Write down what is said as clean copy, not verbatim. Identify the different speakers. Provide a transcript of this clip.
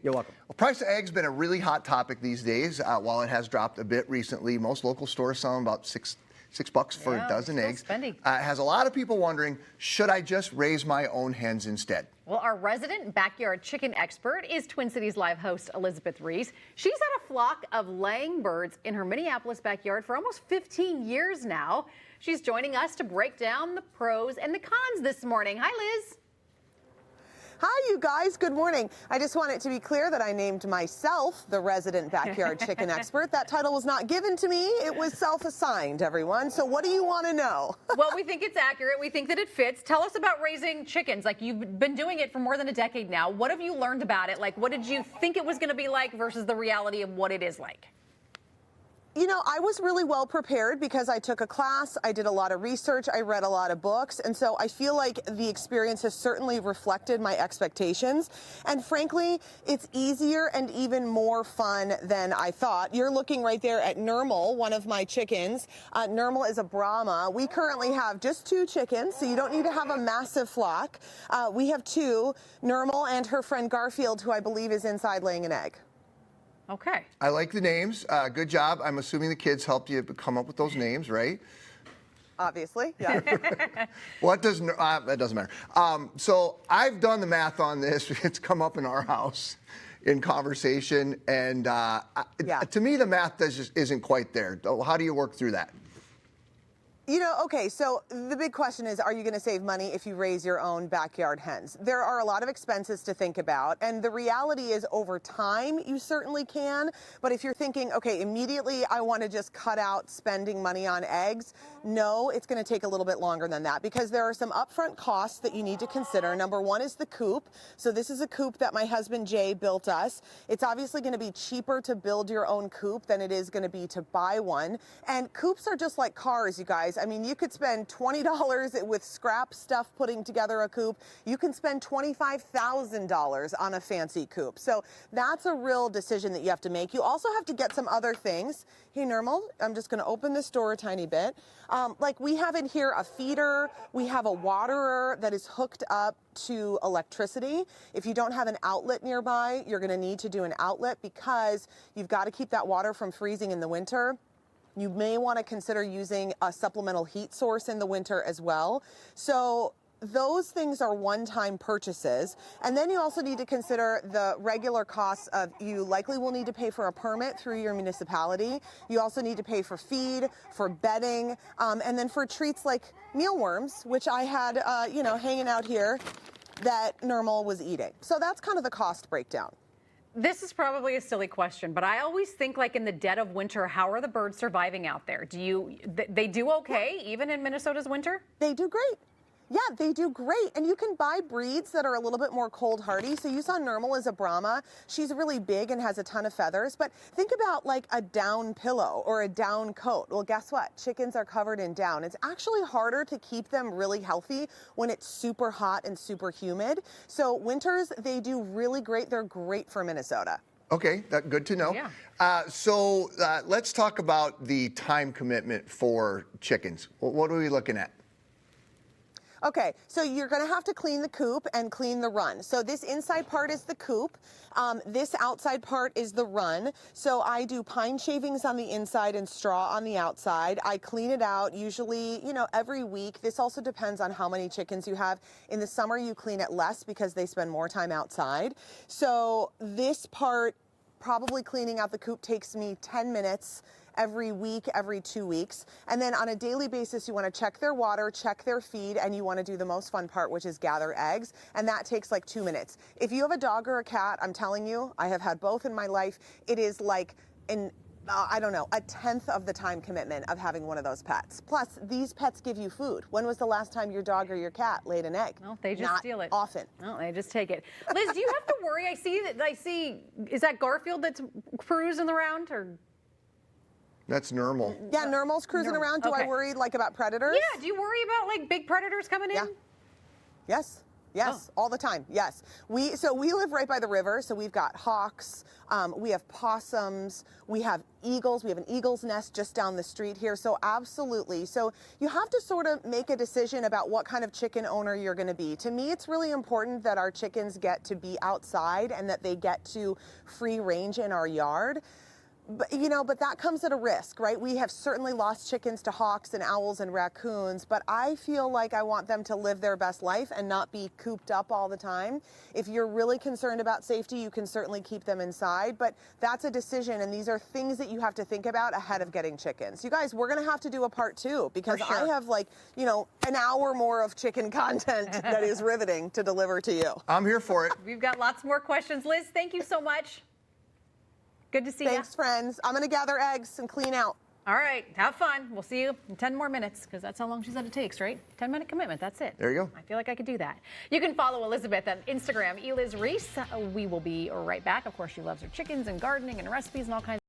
Speaker 1: You're welcome.
Speaker 2: Well, price of eggs been a really hot topic these days. While it has dropped a bit recently, most local stores sell them about $6 for a dozen eggs. It has a lot of people wondering, should I just raise my own hens instead?
Speaker 3: Well, our resident backyard chicken expert is Twin Cities Live host Elizabeth Ries. She's had a flock of laying birds in her Minneapolis backyard for almost 15 years now. She's joining us to break down the pros and the cons this morning. Hi, Liz.
Speaker 4: Hi, you guys. Good morning. I just want it to be clear that I named myself the resident backyard chicken expert. That title was not given to me. It was self-assigned, everyone. So what do you want to know?
Speaker 3: Well, we think it's accurate. We think that it fits. Tell us about raising chickens. Like, you've been doing it for more than a decade now. What have you learned about it? Like, what did you think it was going to be like versus the reality of what it is like?
Speaker 4: You know, I was really well prepared because I took a class, I did a lot of research, I read a lot of books, and so I feel like the experience has certainly reflected my expectations. And frankly, it's easier and even more fun than I thought. You're looking right there at Nermal, one of my chickens. Nermal is a Brahma. We currently have just 2 chickens, so you don't need to have a massive flock. We have 2, Nermal and her friend Garfield, who I believe is inside laying an egg.
Speaker 3: Okay.
Speaker 2: I like the names. Good job. I'm assuming the kids helped you come up with those names, right?
Speaker 4: Obviously, yeah.
Speaker 2: What does that doesn't matter. So I've done the math on this. It's come up in our house in conversation, and to me, the math just isn't quite there. How do you work through that?
Speaker 4: You know, okay, so the big question is, are you going to save money if you raise your own backyard hens? There are a lot of expenses to think about, and the reality is over time, you certainly can. But if you're thinking, okay, immediately I want to just cut out spending money on eggs, no, it's going to take a little bit longer than that because there are some upfront costs that you need to consider. Number one is the coop. So this is a coop that my husband Jay built us. It's obviously going to be cheaper to build your own coop than it is going to be to buy one. And coops are just like cars, you guys. I mean, you could spend $20 with scrap stuff putting together a coop. You can spend $25,000 on a fancy coop. So that's a real decision that you have to make. You also have to get some other things. Hey, Nermal, I'm just going to open this door a tiny bit. Like we have in here a feeder. We have a waterer that is hooked up to electricity. If you don't have an outlet nearby, you're going to need to do an outlet because you've got to keep that water from freezing in the winter. You may want to consider using a supplemental heat source in the winter as well. So those things are one-time purchases. And then you also need to consider the regular costs of you likely will need to pay for a permit through your municipality. You also need to pay for feed, for bedding, and then for treats like mealworms, which I had, hanging out here that Nermal was eating. So that's kind of the cost breakdown.
Speaker 3: This is probably a silly question, but I always think like in the dead of winter, how are the birds surviving out there? They do okay, even in Minnesota's winter?
Speaker 4: They do great. Yeah, they do great. And you can buy breeds that are a little bit more cold hardy. So you saw Nermal as a Brahma. She's really big and has a ton of feathers. But think about like a down pillow or a down coat. Well, guess what? Chickens are covered in down. It's actually harder to keep them really healthy when it's super hot and super humid. So winters, they do really great. They're great for Minnesota.
Speaker 2: Okay, good to know.
Speaker 3: Yeah.
Speaker 2: So let's talk about the time commitment for chickens. What are we looking at?
Speaker 4: Okay, so you're going to have to clean the coop and clean the run. So this inside part is the coop. This outside part is the run. So I do pine shavings on the inside and straw on the outside. I clean it out usually, every week. This also depends on how many chickens you have. In the summer, you clean it less because they spend more time outside. So this part, probably cleaning out the coop, takes me 10 minutes. Every week, every 2 weeks. And then on a daily basis, you want to check their water, check their feed, and you want to do the most fun part, which is gather eggs. And that takes like 2 minutes. If you have a dog or a cat, I'm telling you, I have had both in my life. It is like a 10th of the time commitment of having one of those pets. Plus, these pets give you food. When was the last time your dog or your cat laid an egg?
Speaker 3: No, they just steal it.
Speaker 4: Not often.
Speaker 3: No, they just take it. Liz, do you have to worry? I see, is that Garfield that's cruising around or?
Speaker 2: That's Nermal.
Speaker 4: Yeah, Nermal's cruising around. Do I worry like about predators?
Speaker 3: Yeah, do you worry about like big predators coming in?
Speaker 4: Yeah. Yes. Yes, all the time. Yes. We live right by the river, so we've got hawks, we have possums, we have eagles. We have an eagle's nest just down the street here. So absolutely. So you have to sort of make a decision about what kind of chicken owner you're going to be. To me, it's really important that our chickens get to be outside and that they get to free range in our yard. But that comes at a risk, right? We have certainly lost chickens to hawks and owls and raccoons, but I feel like I want them to live their best life and not be cooped up all the time. If you're really concerned about safety, you can certainly keep them inside, but that's a decision, and these are things that you have to think about ahead of getting chickens. You guys, we're going to have to do a part 2 because I have an hour more of chicken content that is riveting to deliver to you.
Speaker 2: I'm here for it.
Speaker 3: We've got lots more questions. Liz, thank you so much. Good to see you.
Speaker 4: Thanks, friends. I'm going to gather eggs and clean out.
Speaker 3: All right. Have fun. We'll see you in 10 more minutes because that's how long she said it takes, right? 10-minute commitment. That's it.
Speaker 2: There you go.
Speaker 3: I feel like I could do that. You can follow Elizabeth on Instagram, Eliz Ries. We will be right back. Of course, she loves her chickens and gardening and recipes and all kinds